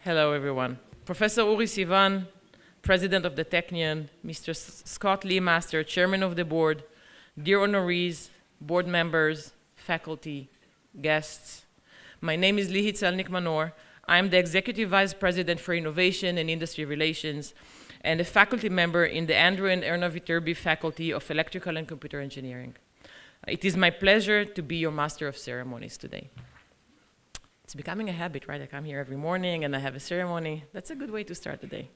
Hello, everyone. Professor Uri Sivan, President of the Technion, Mr. Scott Lee Master, Chairman of the Board, dear honorees, board members, faculty, guests. My name is Lihi Tselnik Manor. I'm the Executive Vice President for Innovation and Industry Relations and a faculty member in the Andrew and Erna Viterbi Faculty of Electrical and Computer Engineering. It is my pleasure to be your Master of Ceremonies today. It's becoming a habit, right? I come here every morning and I have a ceremony. That's a good way to start the day.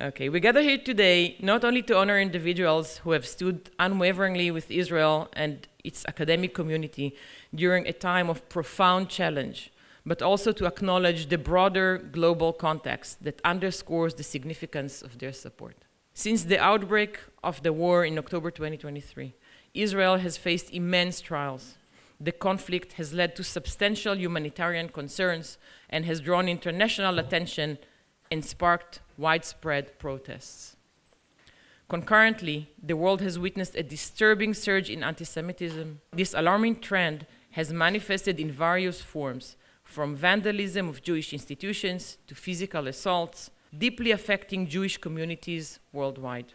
Okay, we gather here today not only to honor individuals who have stood unwaveringly with Israel and its academic community during a time of profound challenge, but also to acknowledge the broader global context that underscores the significance of their support. Since the outbreak of the war in October 2023, Israel has faced immense trials. The conflict has led to substantial humanitarian concerns and has drawn international attention and sparked widespread protests. Concurrently, the world has witnessed a disturbing surge in antisemitism. This alarming trend has manifested in various forms, from vandalism of Jewish institutions to physical assaults, deeply affecting Jewish communities worldwide.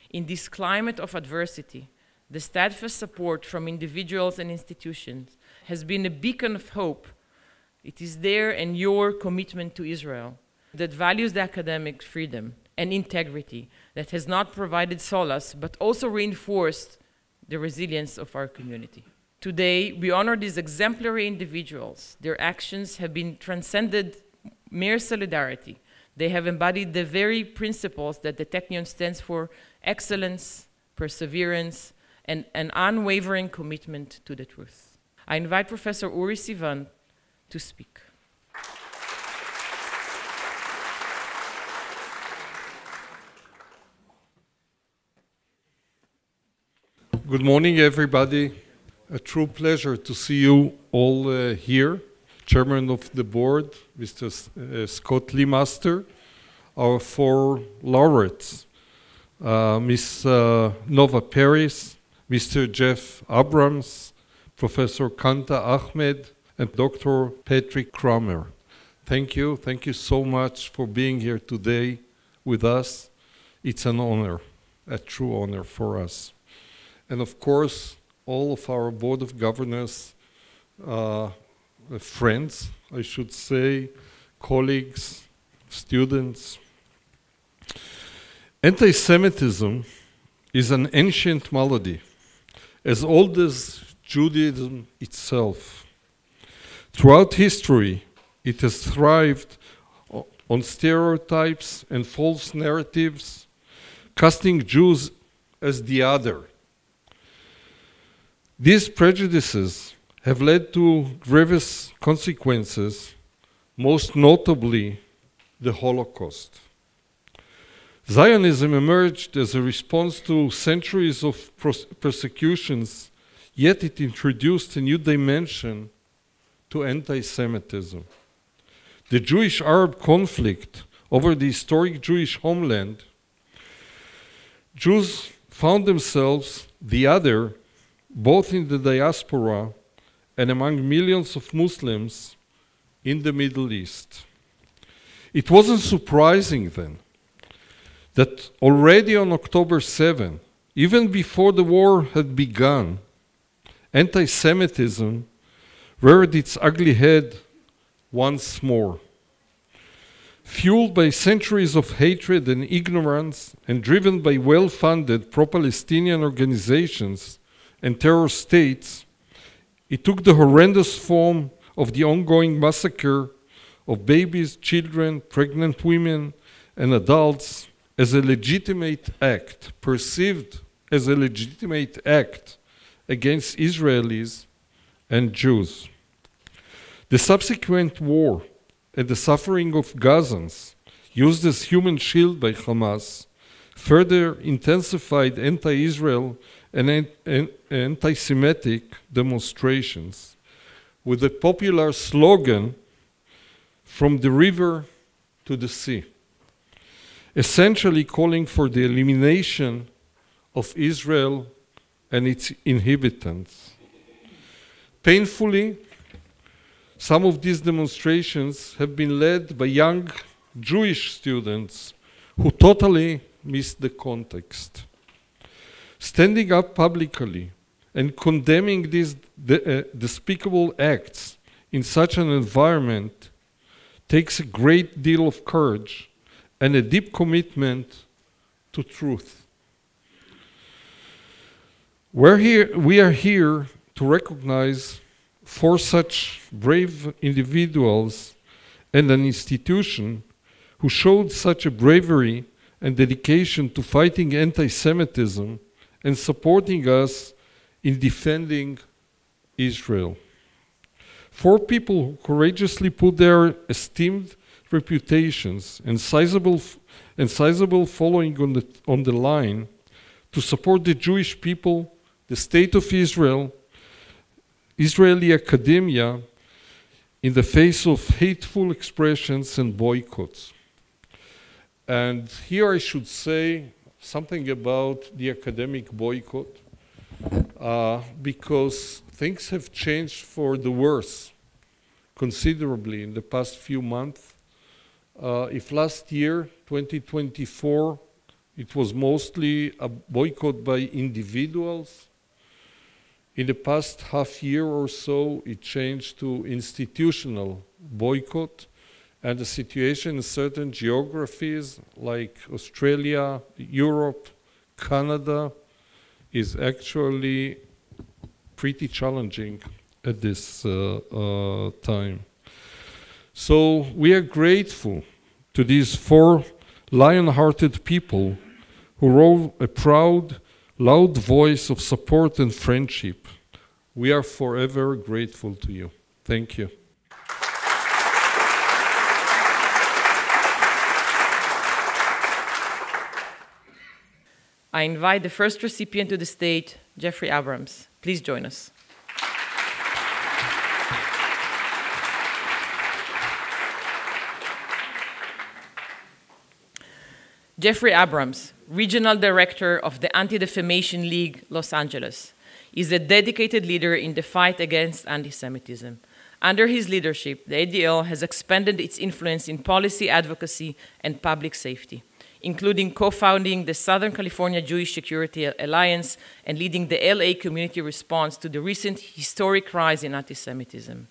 In this climate of adversity, the steadfast support from individuals and institutions has been a beacon of hope. It is their and your commitment to Israel that values the academic freedom and integrity that has not provided solace, but also reinforced the resilience of our community. Today, we honor these exemplary individuals. Their actions have been transcended mere solidarity. They have embodied the very principles that the Technion stands for: excellence, perseverance, and an unwavering commitment to the truth. I invite Professor Uri Sivan to speak. Good morning, everybody. A true pleasure to see you all here. Chairman of the board, Mr. Scott Lee Master, our four laureates, Ms. Nova Peris, Mr. Jeff Abrams, Professor Qanta Ahmed, and Dr. Patrick Cramer. Thank you so much for being here today with us. It's an honor, a true honor for us. And of course, all of our Board of Governors, friends, I should say, colleagues, students. Anti-Semitism is an ancient malady, as old as Judaism itself. Throughout history, it has thrived on stereotypes and false narratives, casting Jews as the other. These prejudices have led to grievous consequences, most notably the Holocaust. Zionism emerged as a response to centuries of persecutions, yet it introduced a new dimension to anti-Semitism. The Jewish-Arab conflict over the historic Jewish homeland, Jews found themselves the other, both in the diaspora and among millions of Muslims in the Middle East. It wasn't surprising then that already on October 7, even before the war had begun, anti-Semitism reared its ugly head once more. Fueled by centuries of hatred and ignorance and driven by well-funded pro-Palestinian organizations and terror states, it took the horrendous form of the ongoing massacre of babies, children, pregnant women, and adults as a legitimate act, perceived as a legitimate act against Israelis and Jews. The subsequent war and the suffering of Gazans, used as human shield by Hamas, further intensified anti-Israel and anti-Semitic demonstrations, with a popular slogan, "From the river to the sea," essentially calling for the elimination of Israel and its inhabitants. Painfully, Some of these demonstrations have been led by young Jewish students who totally missed the context. Standing up publicly and condemning these despicable acts in such an environment takes a great deal of courage and a deep commitment to truth. We are here to recognize four such brave individuals and an institution who showed such a bravery and dedication to fighting anti-Semitism and supporting us in defending Israel. Four people who courageously put their esteemed reputations and sizable following on the line to support the Jewish people, the State of Israel, Israeli academia, in the face of hateful expressions and boycotts. And here I should say something about the academic boycott, because things have changed for the worse considerably in the past few months. If last year, 2024, it was mostly a boycott by individuals, in the past half year or so, it changed to institutional boycott, and the situation in certain geographies like Australia, Europe, Canada is actually pretty challenging at this time. So we are grateful to these four lion-hearted people who rose a proud, loud voice of support and friendship. We are forever grateful to you. Thank you. I invite the first recipient to the stage, Jeffrey Abrams. Please join us. Jeffrey Abrams, Regional Director of the Anti-Defamation League, Los Angeles, is a dedicated leader in the fight against anti-Semitism. Under his leadership, the ADL has expanded its influence in policy advocacy and public safety, including co-founding the Southern California Jewish Security Alliance and leading the LA community response to the recent historic rise in anti-Semitism.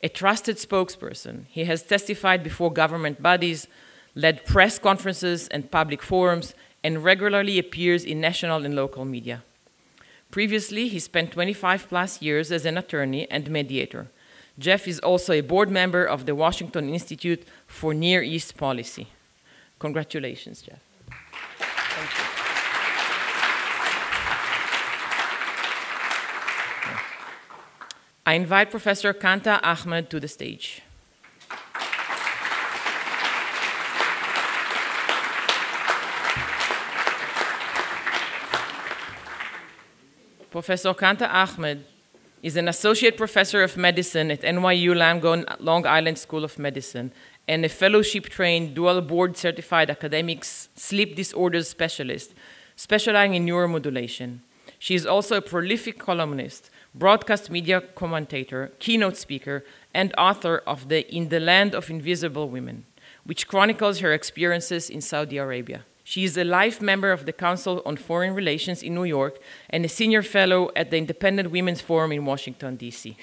A trusted spokesperson, he has testified before government bodies, led press conferences and public forums, and regularly appears in national and local media. Previously, he spent 25+ years as an attorney and mediator. Jeff is also a board member of the Washington Institute for Near East Policy. Congratulations, Jeff. Thank you. I invite Professor Qanta Ahmed to the stage. Professor Qanta Ahmed is an associate professor of medicine at NYU Long Island School of Medicine and a fellowship-trained, dual board-certified academic sleep disorders specialist, specializing in neuromodulation. She is also a prolific columnist, broadcast media commentator, keynote speaker, and author of In the Land of Invisible Women, which chronicles her experiences in Saudi Arabia. She is a life member of the Council on Foreign Relations in New York and a senior fellow at the Independent Women's Forum in Washington, D.C.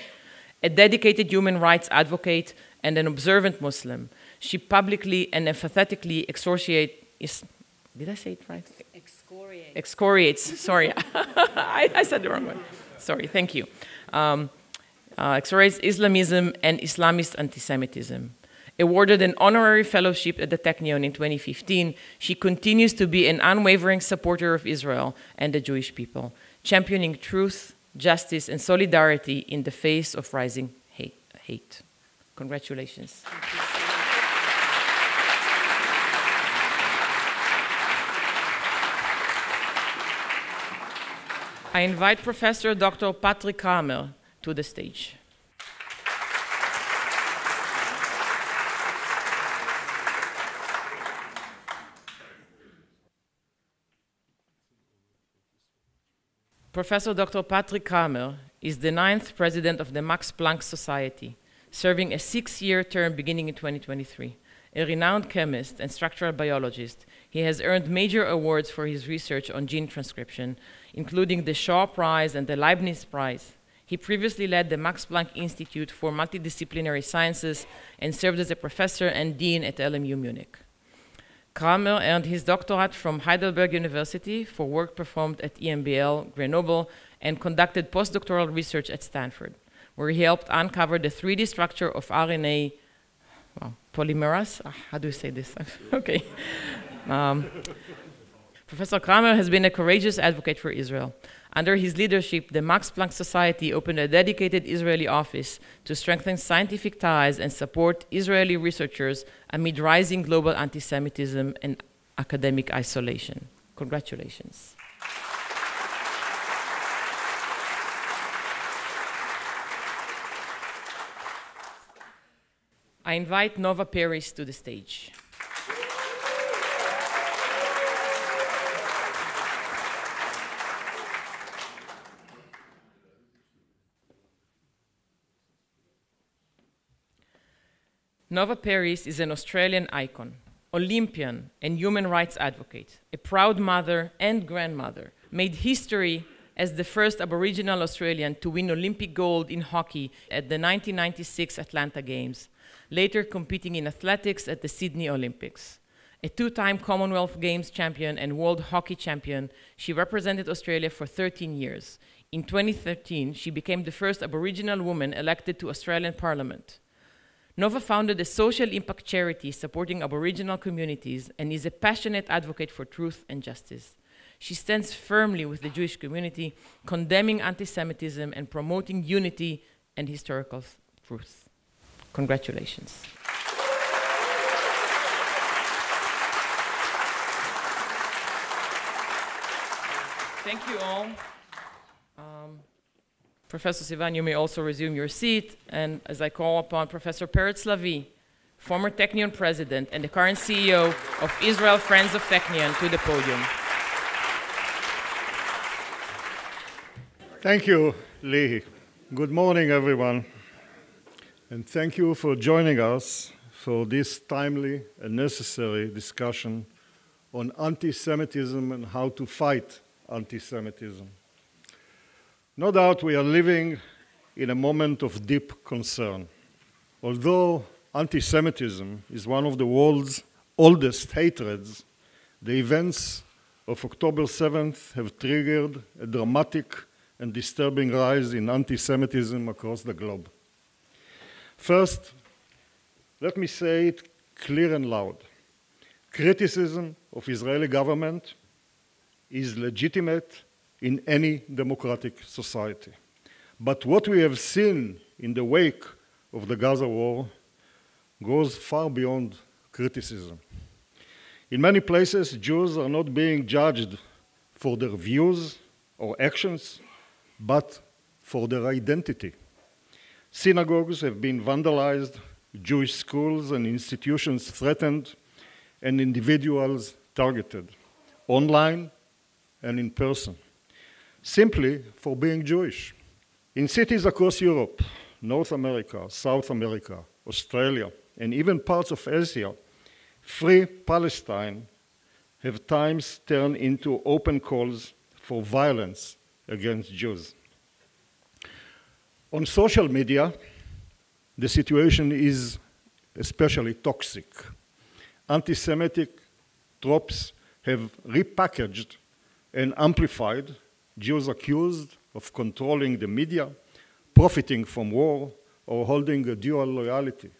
A dedicated human rights advocate and an observant Muslim, she publicly and emphatically did I say it right? Excoriates, sorry. I said the wrong one. Sorry, thank you. Excoriates Islamism and Islamist anti-Semitism. Awarded an honorary fellowship at the Technion in 2015, she continues to be an unwavering supporter of Israel and the Jewish people, championing truth, justice, and solidarity in the face of rising hate. Congratulations. I invite Professor Dr. Patrick Cramer to the stage. Professor Dr. Patrick Cramer is the 9th president of the Max Planck Society, serving a 6-year term beginning in 2023. A renowned chemist and structural biologist, he has earned major awards for his research on gene transcription, including the Shaw Prize and the Leibniz Prize. He previously led the Max Planck Institute for Multidisciplinary Sciences and served as a professor and dean at LMU Munich. Cramer earned his doctorate from Heidelberg University for work performed at EMBL, Grenoble, and conducted postdoctoral research at Stanford, where he helped uncover the 3D structure of RNA polymerase. How do you say this? Okay. Professor Cramer has been a courageous advocate for Israel. Under his leadership, the Max Planck Society opened a dedicated Israeli office to strengthen scientific ties and support Israeli researchers amid rising global anti-Semitism and academic isolation. Congratulations. I invite Nova Peris to the stage. Nova Peris is an Australian icon, Olympian, and human rights advocate, a proud mother and grandmother, made history as the first Aboriginal Australian to win Olympic gold in hockey at the 1996 Atlanta Games, later competing in athletics at the Sydney Olympics. A 2-time Commonwealth Games champion and World Hockey champion, she represented Australia for 13 years. In 2013, she became the first Aboriginal woman elected to Australian Parliament. Nova founded a social impact charity supporting Aboriginal communities and is a passionate advocate for truth and justice. She stands firmly with the Jewish community, condemning anti-Semitism and promoting unity and historical truth. Congratulations. Thank you all. Professor Sivan, you may also resume your seat, and as I call upon Professor Peretz Lavi, former Technion president and the current CEO of Israel Friends of Technion, to the podium. Thank you, Lee. Good morning, everyone, and thank you for joining us for this timely and necessary discussion on anti-Semitism and how to fight anti-Semitism. No doubt we are living in a moment of deep concern. Although anti-Semitism is one of the world's oldest hatreds, the events of October 7th have triggered a dramatic and disturbing rise in anti-Semitism across the globe. First, let me say it clear and loud. Criticism of Israeli government is legitimate in any democratic society. But what we have seen in the wake of the Gaza war goes far beyond criticism. In many places, Jews are not being judged for their views or actions, but for their identity. Synagogues have been vandalized, Jewish schools and institutions threatened, and individuals targeted, online and in person, simply for being Jewish. In cities across Europe, North America, South America, Australia, and even parts of Asia, free Palestine have times turned into open calls for violence against Jews. On social media, the situation is especially toxic. Anti-Semitic tropes have repackaged and amplified Jews accused of controlling the media, profiting from war, or holding a dual loyalty.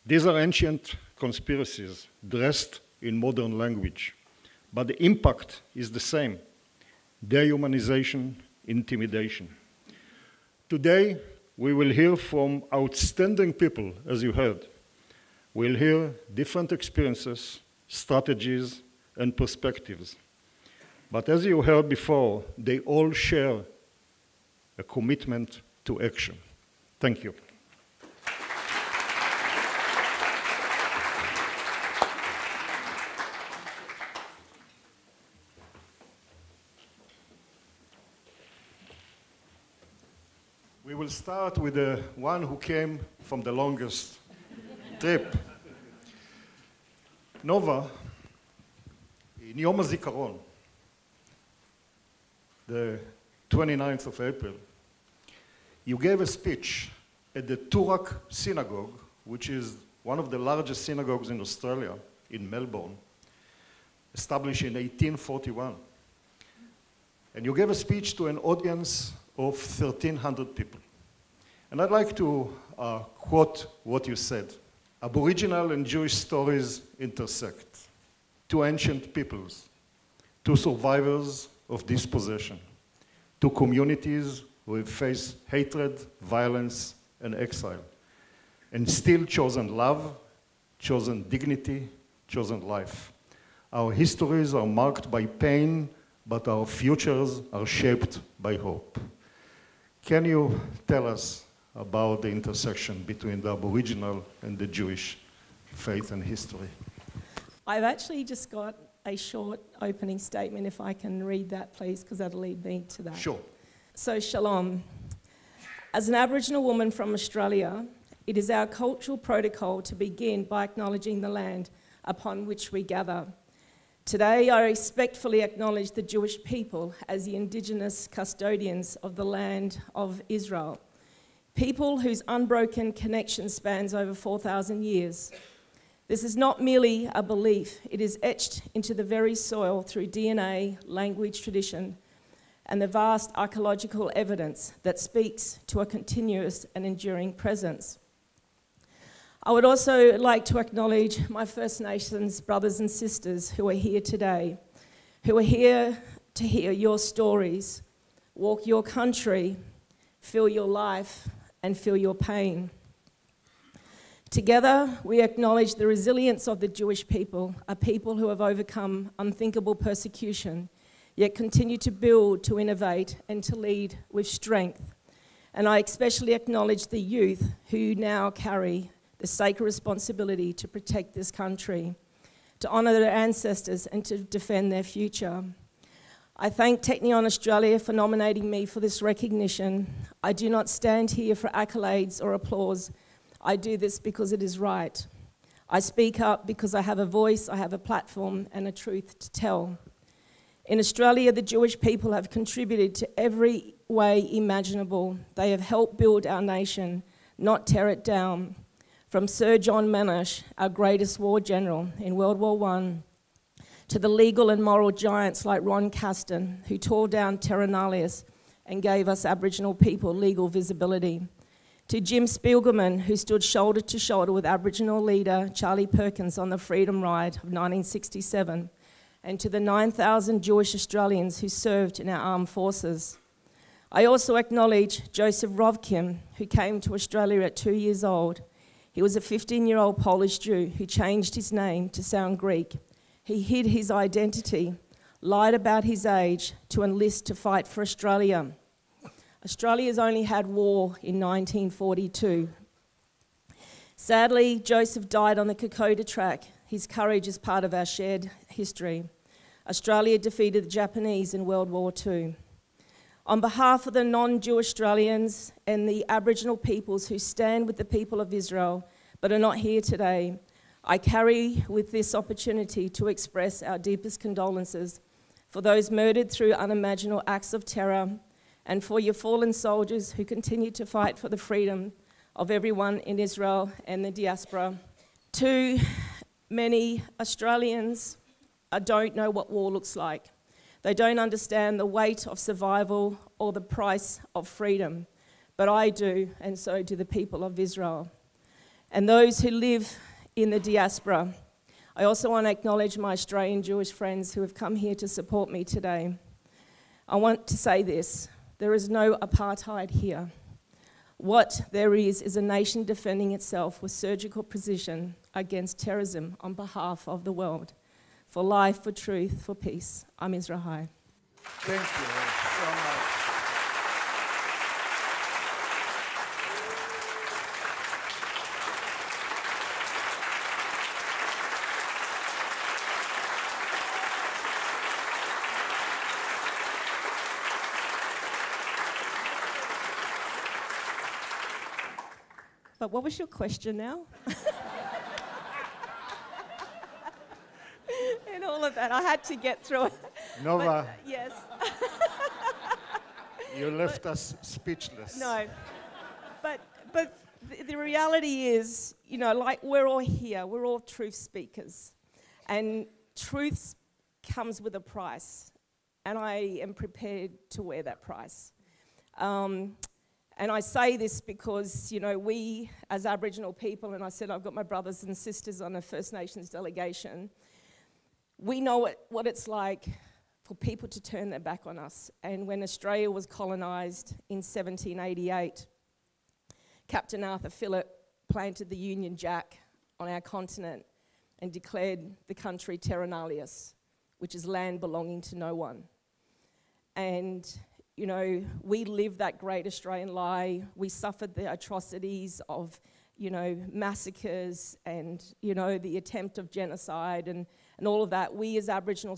These are ancient conspiracies dressed in modern language, but the impact is the same: dehumanization, intimidation. Today, we will hear from outstanding people, as you heard. We'll hear different experiences, strategies, and perspectives. But as you heard before, they all share a commitment to action. Thank you. We will start with the one who came from the longest trip. Nova, in Yom HaZikaron, the 29th of April, you gave a speech at the Turak Synagogue, which is one of the largest synagogues in Australia, in Melbourne, established in 1841. And you gave a speech to an audience of 1,300 people. And I'd like to quote what you said. Aboriginal and Jewish stories intersect. Two ancient peoples, two survivors of dispossession, two communities who have faced hatred, violence, and exile, and still chosen love, chosen dignity, chosen life. Our histories are marked by pain, but our futures are shaped by hope. Can you tell us about the intersection between the Aboriginal and the Jewish faith and history? I've actually just got a short opening statement, if I can read that, please, because that'll lead me to that. Sure. So, shalom. As an Aboriginal woman from Australia, it is our cultural protocol to begin by acknowledging the land upon which we gather. Today, I respectfully acknowledge the Jewish people as the indigenous custodians of the land of Israel, people whose unbroken connection spans over 4,000 years. This is not merely a belief, it is etched into the very soil through DNA, language, tradition, and the vast archaeological evidence that speaks to a continuous and enduring presence. I would also like to acknowledge my First Nations brothers and sisters who are here today, who are here to hear your stories, walk your country, feel your life, and feel your pain. Together, we acknowledge the resilience of the Jewish people, a people who have overcome unthinkable persecution, yet continue to build, to innovate, and to lead with strength. And I especially acknowledge the youth who now carry the sacred responsibility to protect this country, to honour their ancestors, and to defend their future. I thank Technion Australia for nominating me for this recognition. I do not stand here for accolades or applause. I do this because it is right. I speak up because I have a voice, I have a platform, and a truth to tell. In Australia, the Jewish people have contributed to every way imaginable. They have helped build our nation, not tear it down. From Sir John Monash, our greatest war general in World War I, to the legal and moral giants like Ron Caston, who tore down Terra Nullius and gave us Aboriginal people legal visibility, to Jim Spiegelman, who stood shoulder to shoulder with Aboriginal leader Charlie Perkins on the Freedom Ride of 1967, and to the 9,000 Jewish Australians who served in our armed forces. I also acknowledge Joseph Rovkin, who came to Australia at 2 years old. He was a 15-year-old Polish Jew who changed his name to sound Greek. He hid his identity, lied about his age to enlist to fight for Australia. Australia's only had war in 1942. Sadly, Joseph died on the Kokoda track. His courage is part of our shared history. Australia defeated the Japanese in World War II. On behalf of the non-Jewish Australians and the Aboriginal peoples who stand with the people of Israel but are not here today, I carry with this opportunity to express our deepest condolences for those murdered through unimaginable acts of terror and for your fallen soldiers who continue to fight for the freedom of everyone in Israel and the diaspora. Too many Australians don't know what war looks like. They don't understand the weight of survival or the price of freedom, but I do, and so do the people of Israel. And those who live in the diaspora. I also want to acknowledge my Australian Jewish friends who have come here to support me today. I want to say this, there is no apartheid here. What there is a nation defending itself with surgical precision against terrorism on behalf of the world. For life, for truth, for peace. I'm Israel High. Thank you so much. But what was your question now? And all of that, I had to get through it. Nova, But, yes. you left us speechless. No. But the reality is, you know, like we're all here, we're all truth speakers. And truth comes with a price. And I am prepared to wear that price. And I say this because, you know, we as Aboriginal people, and I said I've got my brothers and sisters on a First Nations delegation, we know what it's like for people to turn their back on us. And when Australia was colonised in 1788, Captain Arthur Phillip planted the Union Jack on our continent and declared the country terra nullius, which is land belonging to no one. And, you know, we lived that great Australian lie. We suffered the atrocities of, you know, massacres and, you know, the attempt of genocide and all of that. We as Aboriginal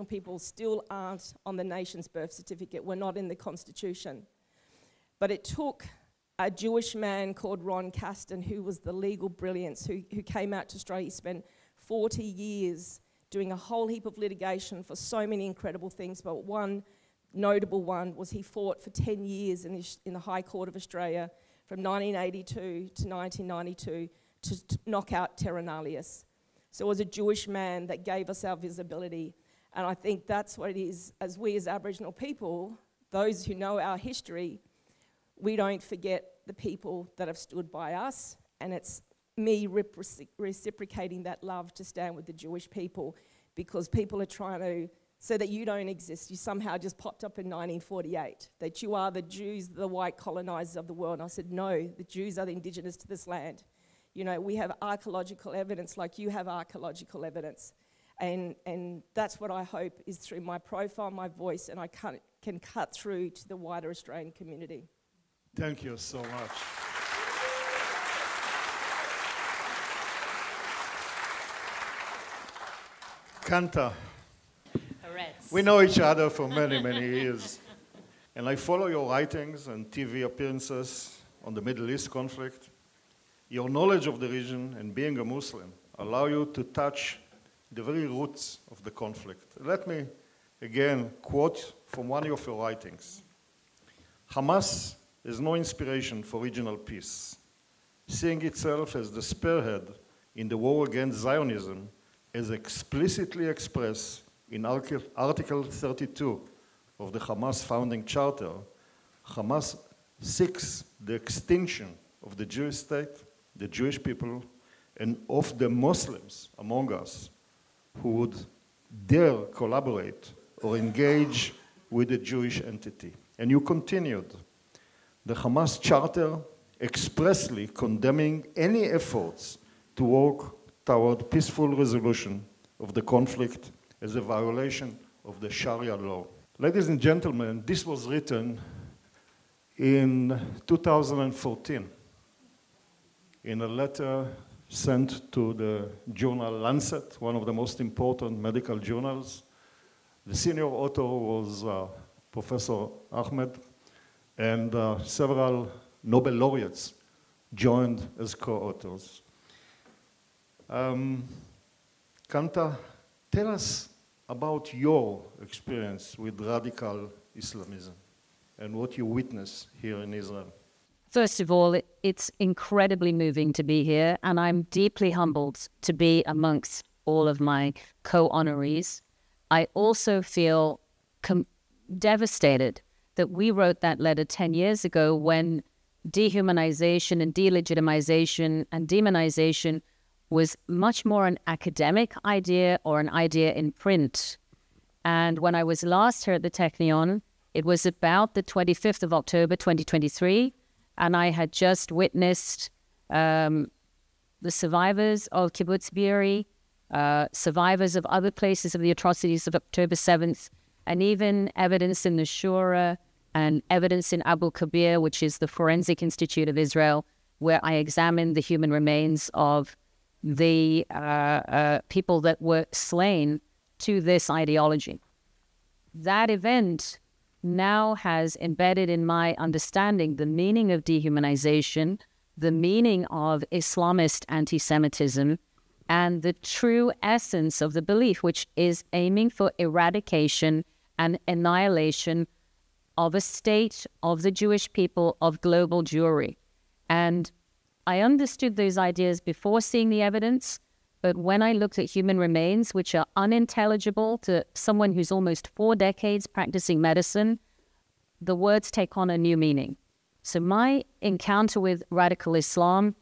people still aren't on the nation's birth certificate. We're not in the Constitution. But it took a Jewish man called Ron Caston, who was the legal brilliance, who came out to Australia. He spent 40 years doing a whole heap of litigation for so many incredible things, but one notable one was he fought for 10 years in the High Court of Australia from 1982 to 1992 to knock out terra nullius. So it was a Jewish man that gave us our visibility, and I think that's what it is. As we as Aboriginal people, those who know our history, we don't forget the people that have stood by us, and it's me reciprocating that love to stand with the Jewish people, because people are trying to, so that you don't exist, you somehow just popped up in 1948, that you are the Jews, the white colonizers of the world. And I said, no, the Jews are the indigenous to this land. You know, we have archaeological evidence like you have archaeological evidence. And that's what I hope is through my profile, my voice, and I can cut through to the wider Australian community. Thank you so much. Qanta, we know each other for many, many years. And I follow your writings and TV appearances on the Middle East conflict. Your knowledge of the region and being a Muslim allow you to touch the very roots of the conflict. Let me again quote from one of your writings. Hamas is no inspiration for regional peace. Seeing itself as the spearhead in the war against Zionism, as explicitly expressed in Article 32 of the Hamas founding charter, Hamas seeks the extinction of the Jewish state, the Jewish people, and of the Muslims among us who would dare collaborate or engage with the Jewish entity. And you continued, the Hamas charter expressly condemning any efforts to work toward peaceful resolution of the conflict as a violation of the Sharia law. Ladies and gentlemen, this was written in 2014 in a letter sent to the journal Lancet, one of the most important medical journals. The senior author was Professor Ahmed, and several Nobel laureates joined as co-authors. Qanta, tell us about your experience with radical Islamism and what you witness here in Israel. First of all, it's incredibly moving to be here, and I'm deeply humbled to be amongst all of my co-honorees. I also feel devastated that we wrote that letter 10 years ago when dehumanization and delegitimization and demonization was much more an academic idea or an idea in print. And when I was last here at the Technion, it was about the 25th of October, 2023, and I had just witnessed the survivors of Kibbutz Be'eri, survivors of other places of the atrocities of October 7th, and even evidence in the Shura and evidence in Abu Kabir, which is the Forensic Institute of Israel, where I examined the human remains of the people that were slain to this ideology. That event now has embedded in my understanding the meaning of dehumanization, the meaning of Islamist anti-Semitism and the true essence of the belief, which is aiming for eradication and annihilation of a state, of the Jewish people, of global Jewry. And I understood those ideas before seeing the evidence, but when I looked at human remains, which are unintelligible to someone who's almost 4 decades practicing medicine, the words take on a new meaning. So my encounter with radical Islam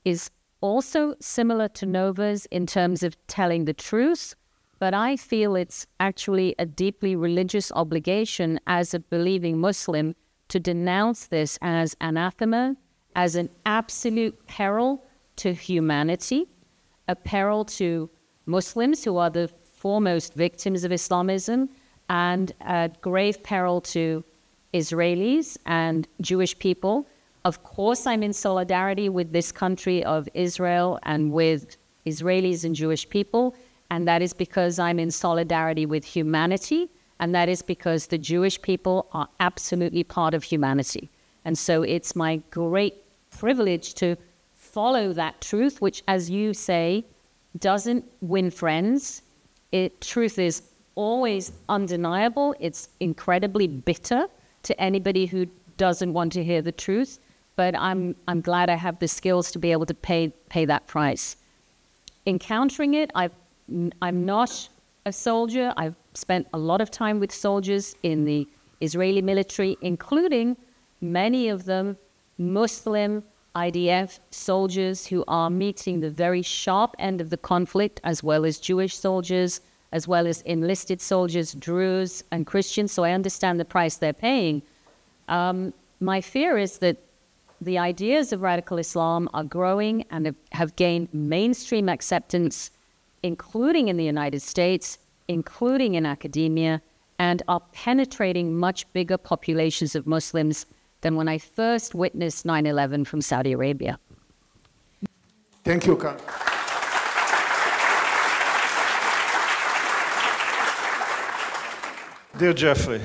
is also similar to Nova's in terms of telling the truth, but I feel it's actually a deeply religious obligation as a believing Muslim to denounce this as anathema, as an absolute peril to humanity, a peril to Muslims who are the foremost victims of Islamism, and a grave peril to Israelis and Jewish people. Of course, I'm in solidarity with this country of Israel and with Israelis and Jewish people, and that is because I'm in solidarity with humanity, and that is because the Jewish people are absolutely part of humanity. And so it's my great privilege to follow that truth, which, as you say, doesn't win friends. Truth is always undeniable. It's incredibly bitter to anybody who doesn't want to hear the truth. But I'm glad I have the skills to be able to pay that price. Encountering it, I'm not a soldier. I've spent a lot of time with soldiers in the Israeli military, including many of them Muslim IDF soldiers who are meeting the very sharp end of the conflict, as well as Jewish soldiers, as well as enlisted soldiers, Druze and Christians. So I understand the price they're paying. My fear is that the ideas of radical Islam are growing and have gained mainstream acceptance, including in the United States, including in academia, and are penetrating much bigger populations of Muslims than when I first witnessed 9/11 from Saudi Arabia. Thank you, Qanta. Dear Jeffrey,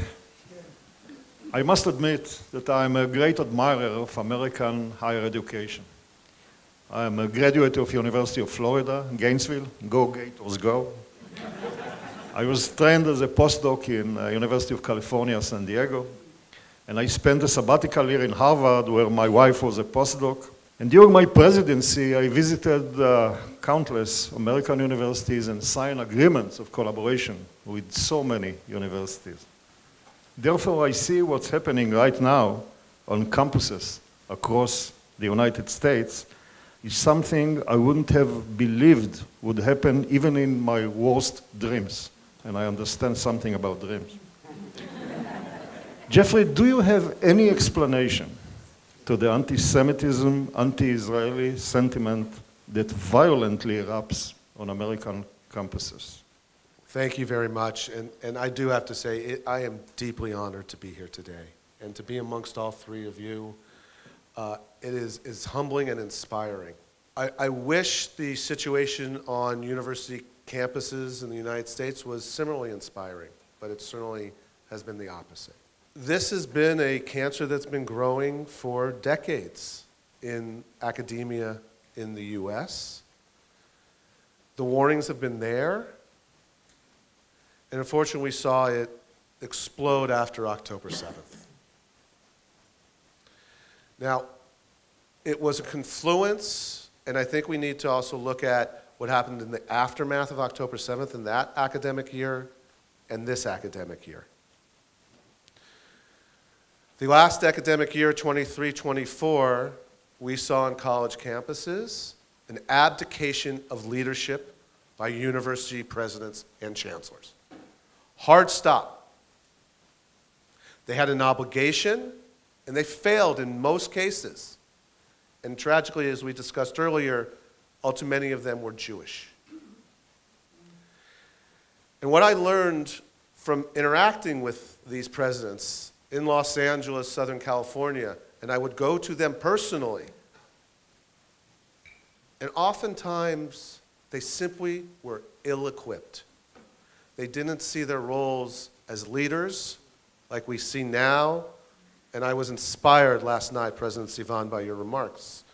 I must admit that I'm a great admirer of American higher education. I'm a graduate of University of Florida, Gainesville. Go Gators, go. I was trained as a postdoc in University of California, San Diego. And I spent a sabbatical year in Harvard where my wife was a postdoc. And during my presidency, I visited countless American universities and signed agreements of collaboration with so many universities. Therefore, I see what's happening right now on campuses across the United States is something I wouldn't have believed would happen even in my worst dreams. And I understand something about dreams. Jeffrey, do you have any explanation to the anti-Semitism, anti-Israeli sentiment that violently erupts on American campuses? Thank you very much. And I do have to say, I am deeply honored to be here today. And to be amongst all three of you, it is humbling and inspiring. I wish the situation on university campuses in the United States was similarly inspiring, but it certainly has been the opposite. This has been a cancer that's been growing for decades in academia in the US. The warnings have been there, and unfortunately we saw it explode after October 7th. Now, it was a confluence, and I think we need to also look at what happened in the aftermath of October 7th in that academic year and this academic year. The last academic year, 23-24, we saw on college campuses an abdication of leadership by university presidents and chancellors. Hard stop. They had an obligation, and they failed in most cases. And tragically, as we discussed earlier, all too many of them were Jewish. And what I learned from interacting with these presidents in Los Angeles, Southern California, and I would go to them personally, and oftentimes they simply were ill-equipped. They didn't see their roles as leaders like we see now, and I was inspired last night, President Sivan, by your remarks.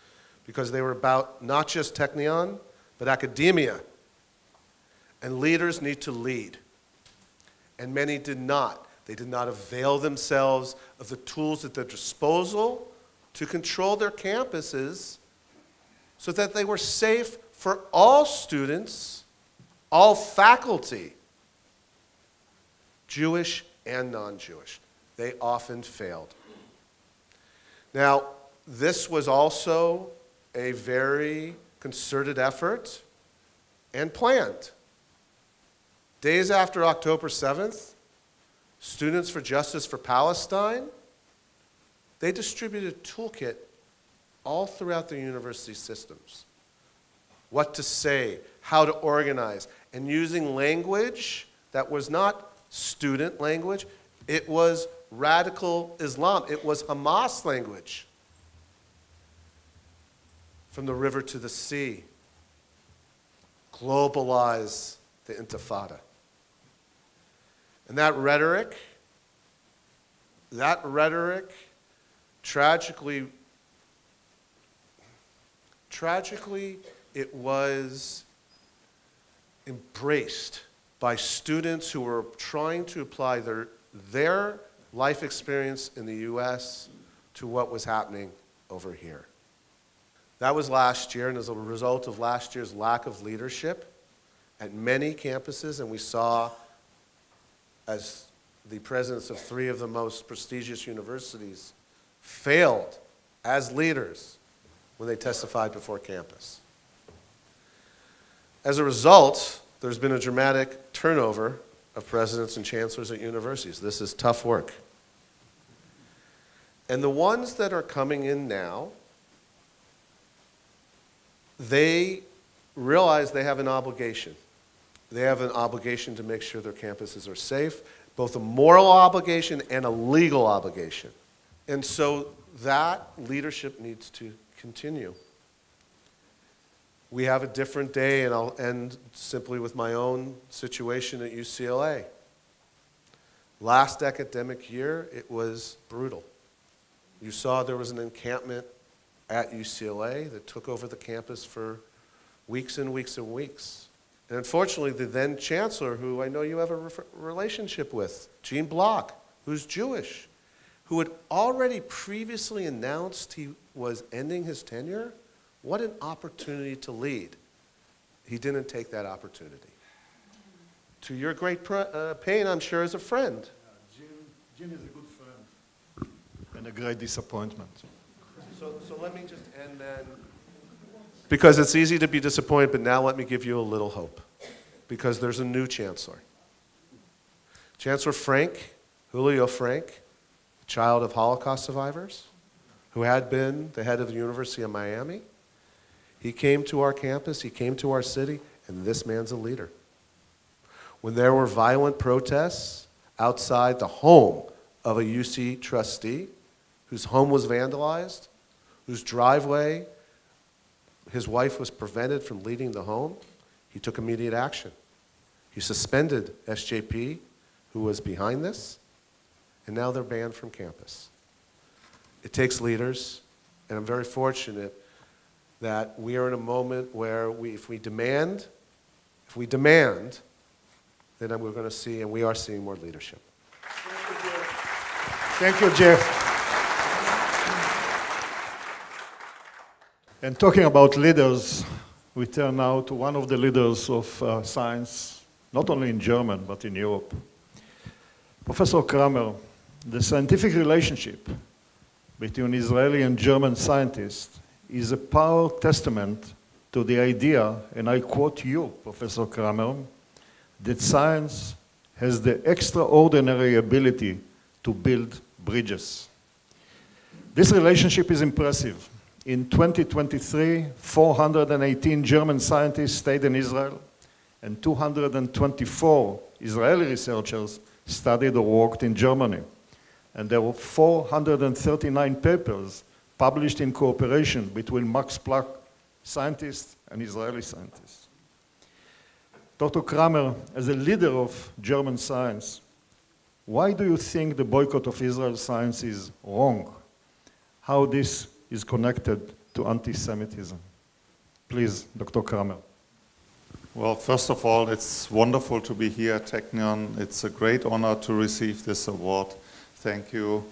because they were about not just Technion, but academia. And leaders need to lead. And many did not. They did not avail themselves of the tools at their disposal to control their campuses so that they were safe for all students, all faculty, Jewish and non-Jewish. They often failed. Now, this was also a very concerted effort and planned. Days after October 7th, Students for Justice for Palestine, they distributed a toolkit all throughout the university systems. What to say, how to organize, and using language that was not student language, it was radical Islam, it was Hamas language. From the river to the sea, globalize the Intifada. And that rhetoric, tragically, it was embraced by students who were trying to apply their life experience in the US to what was happening over here. That was last year, and as a result of last year's lack of leadership at many campuses, and we saw as the presidents of 3 of the most prestigious universities failed as leaders when they testified before campus. As a result, there's been a dramatic turnover of presidents and chancellors at universities. This is tough work. And the ones that are coming in now, they realize they have an obligation. They have an obligation to make sure their campuses are safe, both a moral obligation and a legal obligation. And so that leadership needs to continue. We have a different day, and I'll end simply with my own situation at UCLA. Last academic year, it was brutal. You saw there was an encampment at UCLA that took over the campus for weeks and weeks and weeks. And unfortunately, the then chancellor, who I know you have a relationship with, Gene Block, who's Jewish, who had already previously announced he was ending his tenure, what an opportunity to lead. He didn't take that opportunity. To your great pain, I'm sure, as a friend. Gene is a good friend and a great disappointment. So let me just end then. Because it's easy to be disappointed, but now let me give you a little hope. Because there's a new chancellor. Chancellor Frank, Julio Frank, a child of Holocaust survivors, who had been the head of the University of Miami. He came to our campus, he came to our city, and this man's a leader. When there were violent protests outside the home of a UC trustee, whose home was vandalized, whose driveway, his wife was prevented from leaving the home, he took immediate action. He suspended SJP, who was behind this, and now they're banned from campus. It takes leaders, and I'm very fortunate that we are in a moment where if we demand, then we're going to see, and we are seeing more leadership. Thank you, Jeff. And talking about leaders, we turn now to one of the leaders of science, not only in Germany, but in Europe. Professor Cramer, the scientific relationship between Israeli and German scientists is a powerful testament to the idea, and I quote you, Professor Cramer, that science has the extraordinary ability to build bridges. This relationship is impressive. In 2023, 418 German scientists stayed in Israel, and 224 Israeli researchers studied or worked in Germany. And there were 439 papers published in cooperation between Max Planck scientists and Israeli scientists. Dr. Cramer, as a leader of German science, why do you think the boycott of Israel science is wrong? How this is connected to anti-Semitism. Please, Dr. Cramer. Well, first of all, it's wonderful to be here at Technion. It's a great honor to receive this award. Thank you.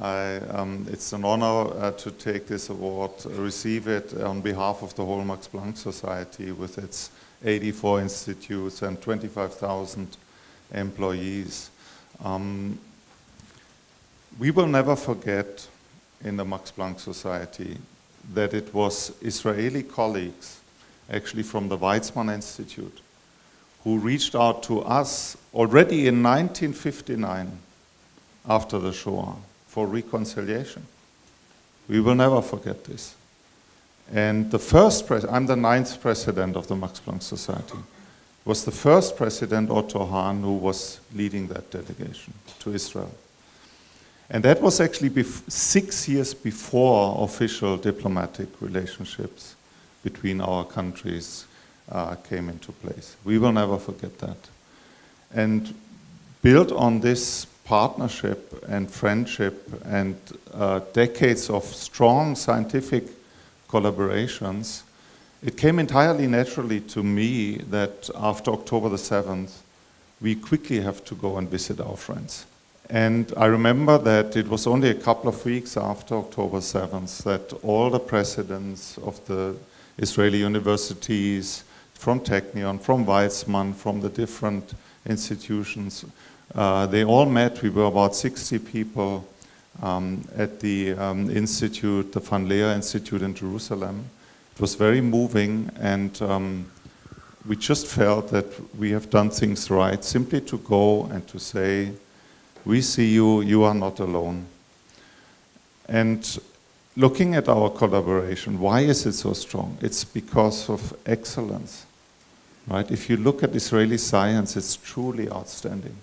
It's an honor to take this award, receive it on behalf of the whole Max Planck Society with its 84 institutes and 25,000 employees. We will never forget in the Max Planck Society that it was Israeli colleagues, actually from the Weizmann Institute, who reached out to us already in 1959 after the Shoah for reconciliation. We will never forget this. And the first I'm the 9th president of the Max Planck Society. It was the first president, Otto Hahn, who was leading that delegation to Israel. And that was actually 6 years before official diplomatic relationships between our countries came into place. We will never forget that. And built on this partnership and friendship and decades of strong scientific collaborations, it came entirely naturally to me that after October the 7th, we quickly have to go and visit our friends. And I remember that it was only a couple of weeks after October 7th that all the presidents of the Israeli universities, from Technion, from Weizmann, from the different institutions, they all met. We were about 60 people at the institute, the Van Leer Institute in Jerusalem. It was very moving, and we just felt that we have done things right, simply to go and to say, we see you, you are not alone. And looking at our collaboration, why is it so strong? It's because of excellence, right? If you look at Israeli science, it's truly outstanding.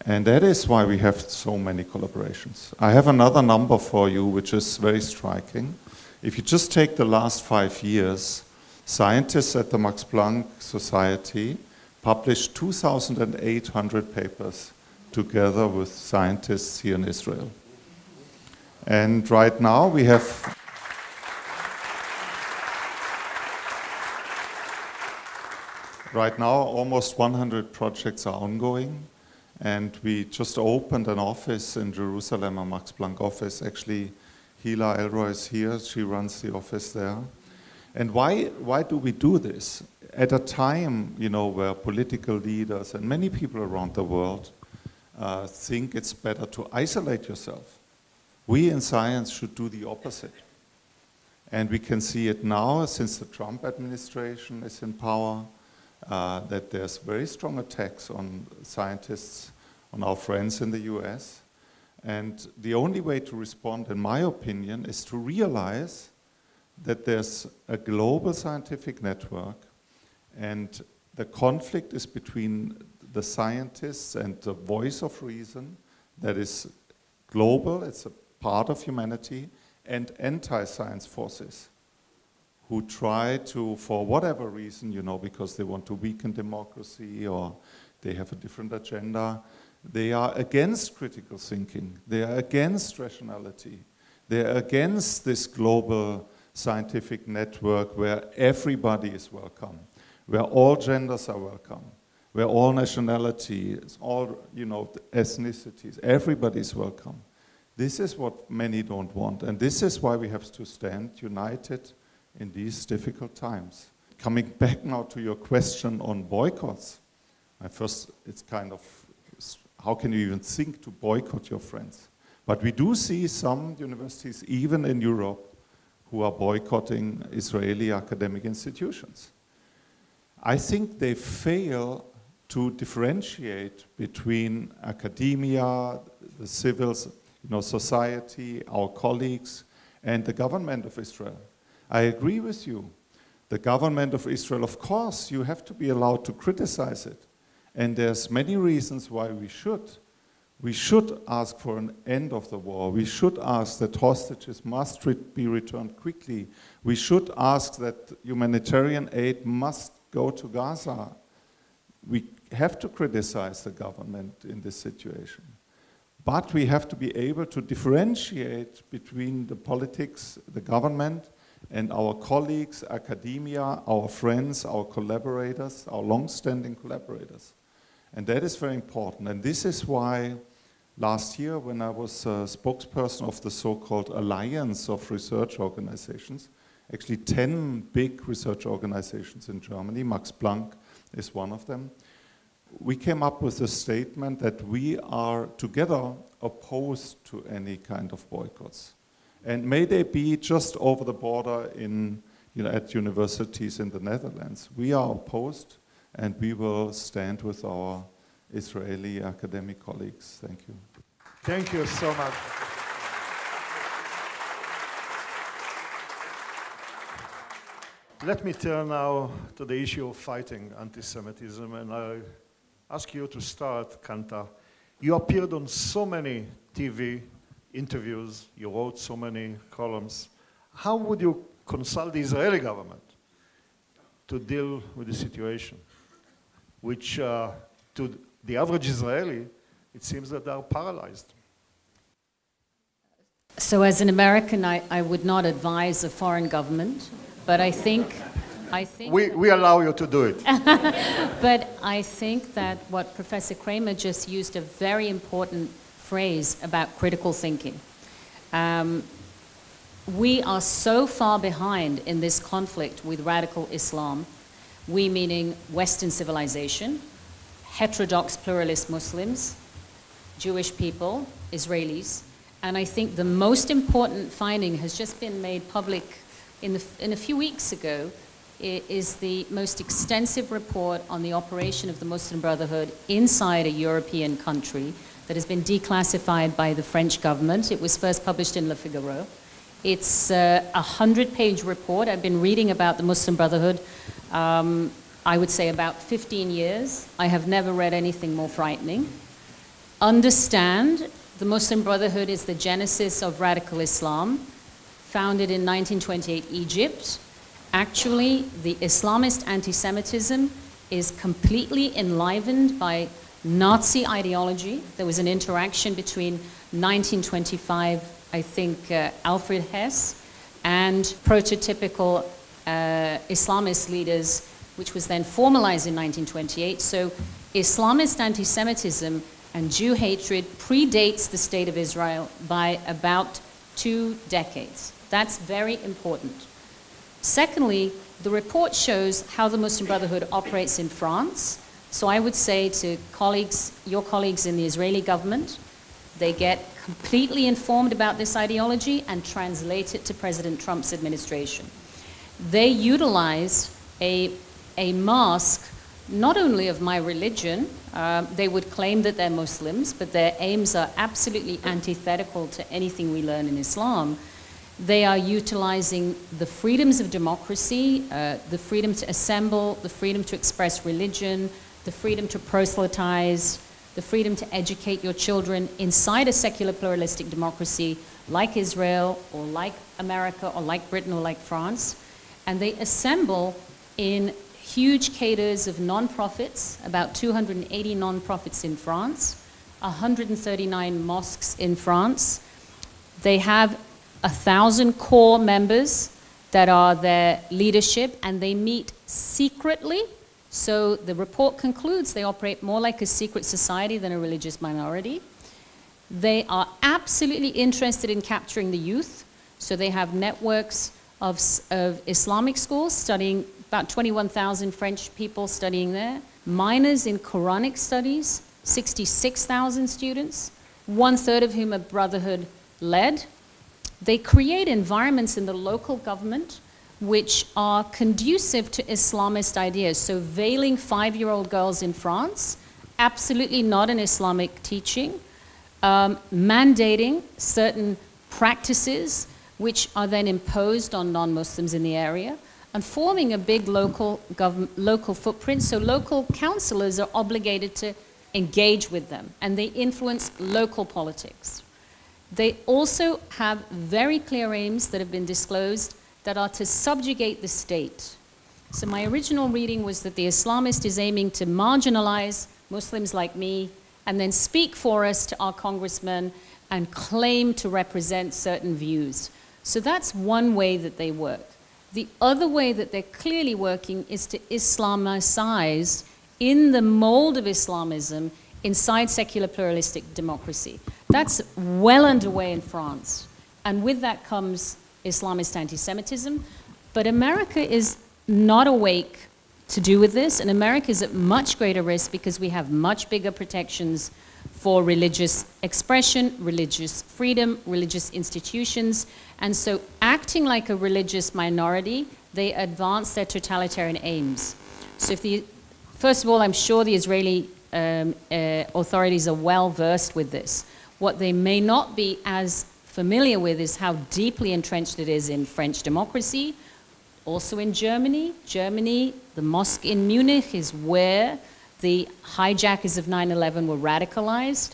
And that is why we have so many collaborations. I have another number for you, which is very striking. If you just take the last 5 years, scientists at the Max Planck Society published 2,800 papers together with scientists here in Israel. And right now we have almost 100 projects are ongoing, and we just opened an office in Jerusalem, a Max Planck office. Actually, Hila Elroy is here, she runs the office there. And why do we do this? At a time, you know, where political leaders and many people around the world think it's better to isolate yourself. We in science should do the opposite. And we can see it now, since the Trump administration is in power, that there's very strong attacks on scientists, on our friends in the US. And the only way to respond, in my opinion, is to realize that there's a global scientific network, and the conflict is between the scientists and the voice of reason that is global, it's a part of humanity, and anti-science forces who try to, for whatever reason, you know, because they want to weaken democracy or they have a different agenda, they are against critical thinking, they are against rationality, they are against this global scientific network where everybody is welcome, where all genders are welcome, where all nationalities, all, you know, ethnicities, everybody is welcome. This is what many don't want, and this is why we have to stand united in these difficult times. Coming back now to your question on boycotts, it's kind of, how can you even think to boycott your friends? But we do see some universities, even in Europe, who are boycotting Israeli academic institutions. I think they fail to differentiate between academia, the civil society, our colleagues, and the government of Israel. I agree with you. The government of Israel, of course, you have to be allowed to criticize it. And there's many reasons why we should. We should ask for an end of the war. We should ask that hostages must be returned quickly. We should ask that humanitarian aid must go to Gaza. We have to criticize the government in this situation. But we have to be able to differentiate between the politics, the government, and our colleagues, academia, our friends, our collaborators, our long-standing collaborators. And that is very important. And this is why last year, when I was a spokesperson of the so-called Alliance of Research Organizations, actually 10 big research organizations in Germany, Max Planck is one of them, we came up with a statement that we are together opposed to any kind of boycotts. And may they be just over the border in, at universities in the Netherlands. We are opposed, and we will stand with our Israeli academic colleagues. Thank you. Thank you so much. Let me turn now to the issue of fighting anti-Semitism, and I ask you to start, Qanta. You appeared on so many TV interviews, you wrote so many columns. How would you consult the Israeli government to deal with the situation, which to the average Israeli, it seems that they are paralyzed? So as an American, I would not advise a foreign government, but I think we allow you to do it. But I think that what Professor Cramer just used a very important phrase about critical thinking. We are so far behind in this conflict with radical Islam, we meaning Western civilization, heterodox pluralist Muslims, Jewish people, Israelis, and I think the most important finding has just been made public in a few weeks ago. It is the most extensive report on the operation of the Muslim Brotherhood inside a European country that has been declassified by the French government. It was first published in Le Figaro. It's a 100-page report. I've been reading about the Muslim Brotherhood, I would say about 15 years. I have never read anything more frightening. Understand, the Muslim Brotherhood is the genesis of radical Islam, founded in 1928 Egypt. Actually, the Islamist anti-Semitism is completely enlivened by Nazi ideology. There was an interaction between 1925, I think, Alfred Hess, and prototypical Islamist leaders, which was then formalized in 1928. So Islamist anti-Semitism and Jew hatred predates the State of Israel by about 2 decades. That's very important. Secondly, the report shows how the Muslim Brotherhood operates in France. So I would say to colleagues, your colleagues in the Israeli government, they get completely informed about this ideology and translate it to President Trump's administration. They utilize a mask not only of my religion, they would claim that they're Muslims, but their aims are absolutely antithetical to anything we learn in Islam. They are utilizing the freedoms of democracy, the freedom to assemble, the freedom to express religion, the freedom to proselytize, the freedom to educate your children inside a secular pluralistic democracy like Israel or like America or like Britain or like France. And they assemble in huge cadres of non-profits, about 280 non-profits in France, 139 mosques in France. They have 1,000 core members that are their leadership, and they meet secretly. So the report concludes they operate more like a secret society than a religious minority. They are absolutely interested in capturing the youth. So they have networks of Islamic schools studying, about 21,000 French people studying there. Minors in Quranic studies, 66,000 students, 1/3 of whom are Brotherhood led. They create environments in the local government which are conducive to Islamist ideas. So veiling 5-year-old girls in France, absolutely not an Islamic teaching. Mandating certain practices which are then imposed on non-Muslims in the area, and forming a big local footprint. So local councillors are obligated to engage with them, and they influence local politics. They also have very clear aims that have been disclosed that are to subjugate the state. So my original reading was that the Islamist is aiming to marginalize Muslims like me and then speak for us to our congressmen and claim to represent certain views. So that's one way that they work. The other way that they're clearly working is to Islamicize in the mold of Islamism inside secular pluralistic democracy. That's well underway in France. And with that comes Islamist anti-Semitism. But America is not awake to do with this, and America is at much greater risk because we have much bigger protections for religious expression, religious freedom, religious institutions. And so acting like a religious minority, they advance their totalitarian aims. So first of all, I'm sure the Israeli authorities are well versed with this. What they may not be as familiar with is how deeply entrenched it is in French democracy, also in Germany. Germany, the mosque in Munich is where the hijackers of 9/11 were radicalized.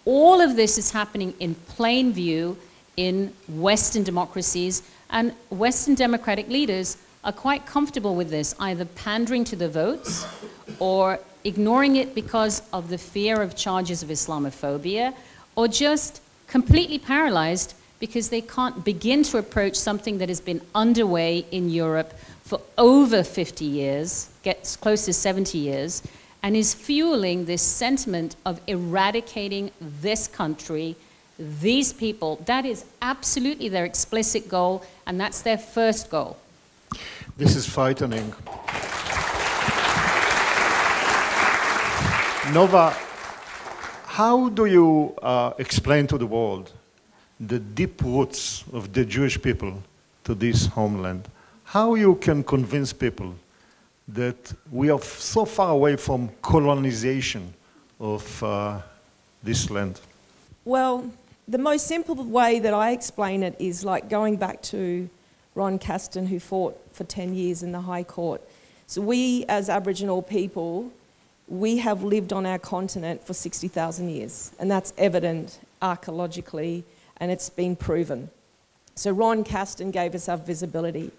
All of this is happening in plain view in Western democracies, and Western democratic leaders are quite comfortable with this, either pandering to the votes or ignoring it because of the fear of charges of Islamophobia, or just completely paralyzed because they can't begin to approach something that has been underway in Europe for over 50 years, gets close to 70 years, and is fueling this sentiment of eradicating this country, these people. That is absolutely their explicit goal, and that's their first goal. This is frightening. Nova, how do you explain to the world the deep roots of the Jewish people to this homeland? How you can convince people that we are so far away from colonization of this land? Well, the most simple way that I explain it is like going back to Ron Caston, who fought for 10 years in the High Court. So we, as Aboriginal people, we have lived on our continent for 60,000 years, and that's evident archaeologically, and it's been proven. So Ron Caston gave us our visibility.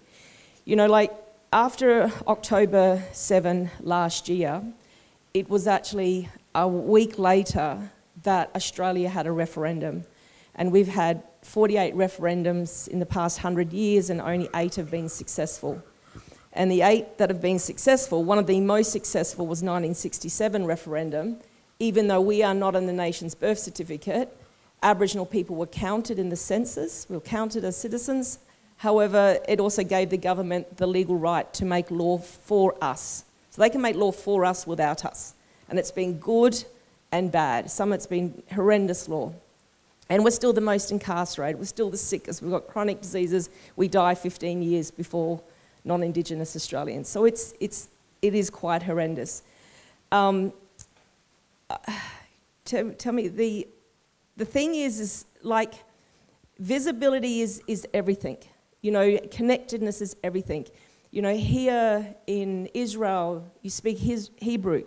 You know, like after October 7 last year, it was actually a week later that Australia had a referendum. And we've had 48 referendums in the past 100 years, and only 8 have been successful. And the 8 that have been successful, one of the most successful was 1967 referendum. Even though we are not on the nation's birth certificate, Aboriginal people were counted in the census, we were counted as citizens. However, it also gave the government the legal right to make law for us. So they can make law for us without us. And it's been good and bad. Some it's been horrendous law. And we're still the most incarcerated, we're still the sickest, we've got chronic diseases, we die 15 years before non-Indigenous Australians. So it is quite horrendous. Tell me, the thing is like, visibility is everything. You know, connectedness is everything. You know, here in Israel, you speak Hebrew.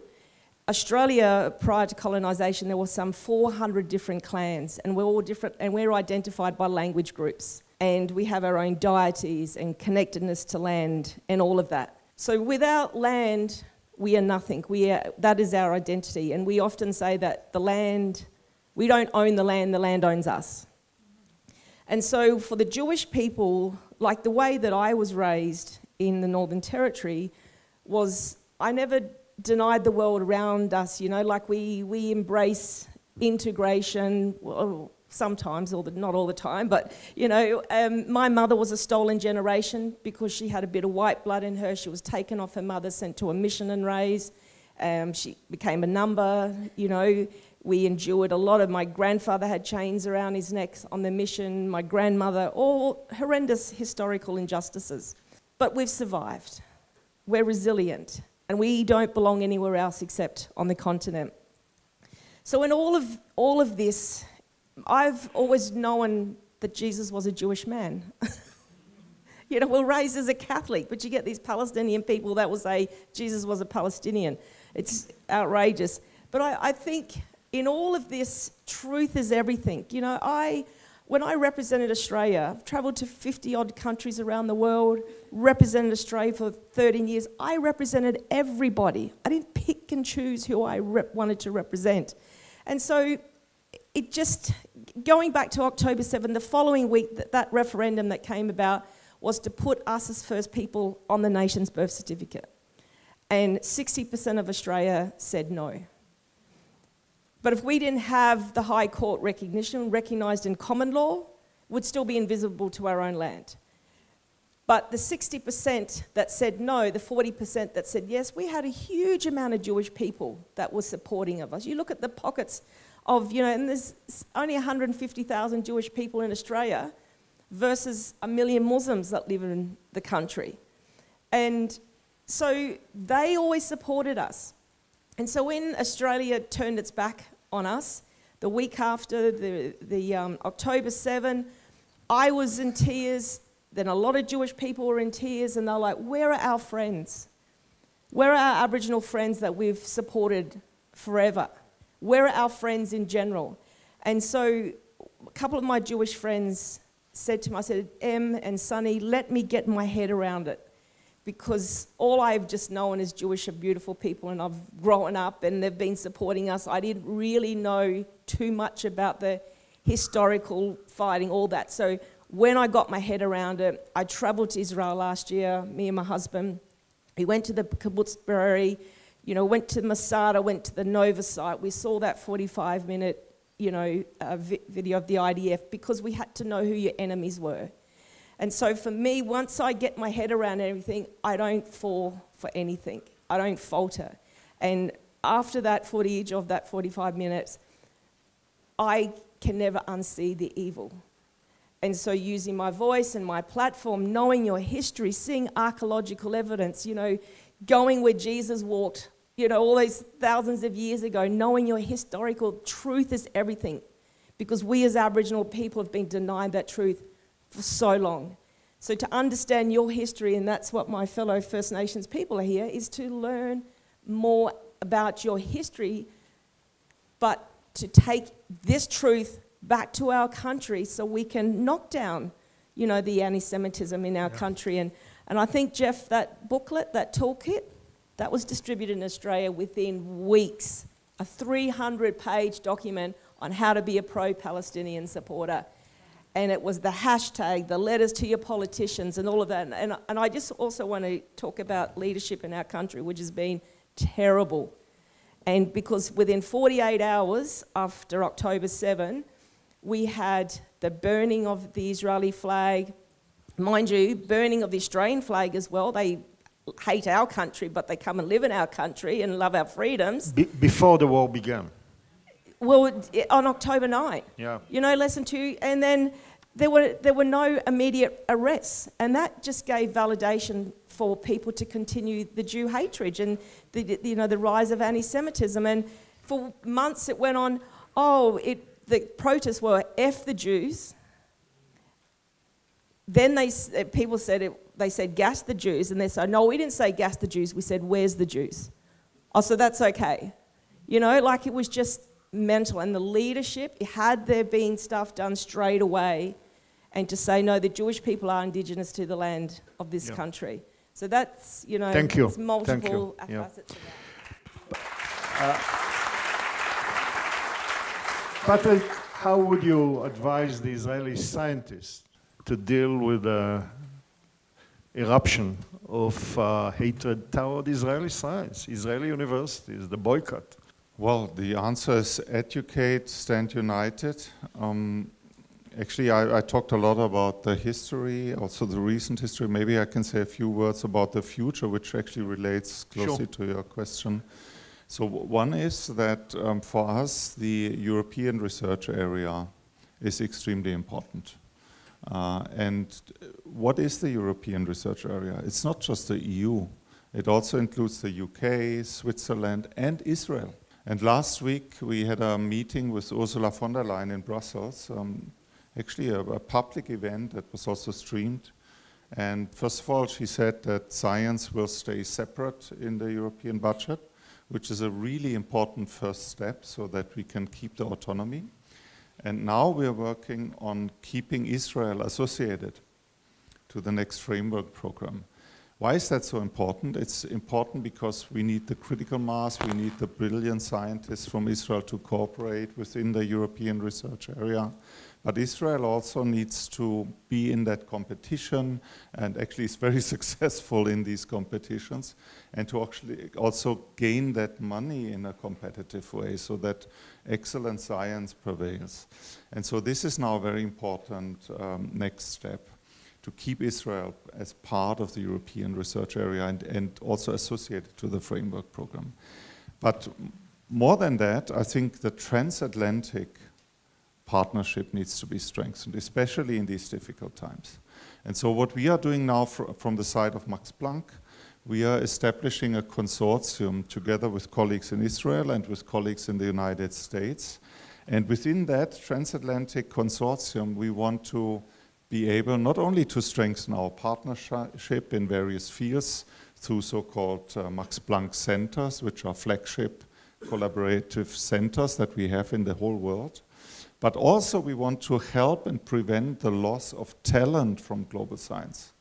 Australia, prior to colonisation, there were some 400 different clans, and we're all different, and we're identified by language groups. And we have our own deities and connectedness to land and all of that. So without land, we are nothing. That is our identity. And we often say that the land, we don't own the land owns us. And so for the Jewish people, like the way that I was raised in the Northern Territory was, I never denied the world around us, you know, like we embrace integration, well, sometimes, not all the time, but, you know, my mother was a stolen generation because she had a bit of white blood in her. She was taken off her mother, sent to a mission and raised. She became a number, you know. We endured a lot of, my grandfather had chains around his neck on the mission, my grandmother, all horrendous historical injustices. But we've survived. We're resilient. And we don't belong anywhere else except on the continent. So in all of this, I've always known that Jesus was a Jewish man. You know, we're raised as a Catholic, but you get these Palestinian people that will say Jesus was a Palestinian. It's outrageous. But I think in all of this, truth is everything. You know, when I represented Australia, I've travelled to 50-odd countries around the world, represented Australia for 13 years. I represented everybody. I didn't pick and choose who I wanted to represent. And so it just, going back to October 7, the following week, that referendum that came about, was to put us as First People on the nation's birth certificate. And 60% of Australia said no. But if we didn't have the High Court recognition, recognised in common law, would still be invisible to our own land. But the 60% that said no, the 40% that said yes, we had a huge amount of Jewish people that were supporting of us. You look at the pockets of, and there's only 150,000 Jewish people in Australia versus 1 million Muslims that live in the country. And so they always supported us. And so when Australia turned its back on us, the week after the October 7, I was in tears, then a lot of Jewish people were in tears, and they're like, where are our friends? Where are our Aboriginal friends that we've supported forever? Where are our friends in general? And so a couple of my Jewish friends said to me, I said, Em and Sonny, let me get my head around it. Because all I've just known is Jewish are beautiful people, and I've grown up and they've been supporting us. I didn't really know too much about the historical fighting, all that. So when I got my head around it, I traveled to Israel last year, me and my husband. We went to the kibbutz Berry, went to Masada, went to the Nova site. We saw that 45-minute, video of the IDF because we had to know who your enemies were. And so for me, once I get my head around everything, I don't fall for anything. I don't falter. And after that footage of that 45 minutes, I can never unsee the evil. And so using my voice and my platform, knowing your history, seeing archaeological evidence, going where Jesus walked, all those thousands of years ago, knowing your historical truth is everything. Because we as Aboriginal people have been denied that truth for so long. So to understand your history, and that's what my fellow First Nations people are here, is to learn more about your history, but to take this truth back to our country so we can knock down, the anti-Semitism in our country. And I think, Jeff, that booklet, that toolkit, that was distributed in Australia within weeks. A 300-page document on how to be a pro-Palestinian supporter. And it was the hashtag, the letters to your politicians and all of that. And I just also want to talk about leadership in our country, which has been terrible. And because within 48 hours after October 7, we had the burning of the Israeli flag. Mind you, burning of the Australian flag as well. They hate our country, but they come and live in our country and love our freedoms. Before the war began. Well, on October 9, yeah. Less than 2, and then there were no immediate arrests, and that just gave validation for people to continue the Jew hatred and the rise of anti-Semitism. And for months it went on. The protests were F the Jews. Then people said they said gas the Jews, and they said no, we didn't say gas the Jews. We said where's the Jews? Oh, so that's okay. It was just mental. And the leadership, had there been stuff done straight away, and to say, no, the Jewish people are indigenous to the land of this country. So that's, Thank you. It's multiple Thank you. facets of that. Patrick, how would you advise the Israeli scientists to deal with the eruption of hatred toward Israeli science, Israeli universities, the boycott? Well, the answer is educate, stand united. Actually, I talked a lot about the history, also the recent history. Maybe I can say a few words about the future, which actually relates closely to your question. So one is that for us, the European research area is extremely important. And what is the European research area? It's not just the EU. It also includes the UK, Switzerland, and Israel. And last week, we had a meeting with Ursula von der Leyen in Brussels, actually a public event that was also streamed. And first of all, she said that science will stay separate in the European budget, which is a really important first step so that we can keep the autonomy. And now we are working on keeping Israel associated to the next framework program. Why is that so important? It's important because we need the critical mass, we need the brilliant scientists from Israel to cooperate within the European research area, But Israel also needs to be in that competition, and actually is very successful in these competitions, and to actually also gain that money in a competitive way so that excellent science prevails. And so this is now a very important next step, to keep Israel as part of the European research area and also associated to the framework program. But more than that, I think the transatlantic partnership needs to be strengthened, especially in these difficult times. And so what we are doing now from the side of Max Planck, we are establishing a consortium together with colleagues in Israel and with colleagues in the United States. And within that transatlantic consortium, we want to be able not only to strengthen our partnership in various fields through so-called Max Planck centers, which are flagship collaborative centers that we have in the whole world, but also we want to help and prevent the loss of talent from global science.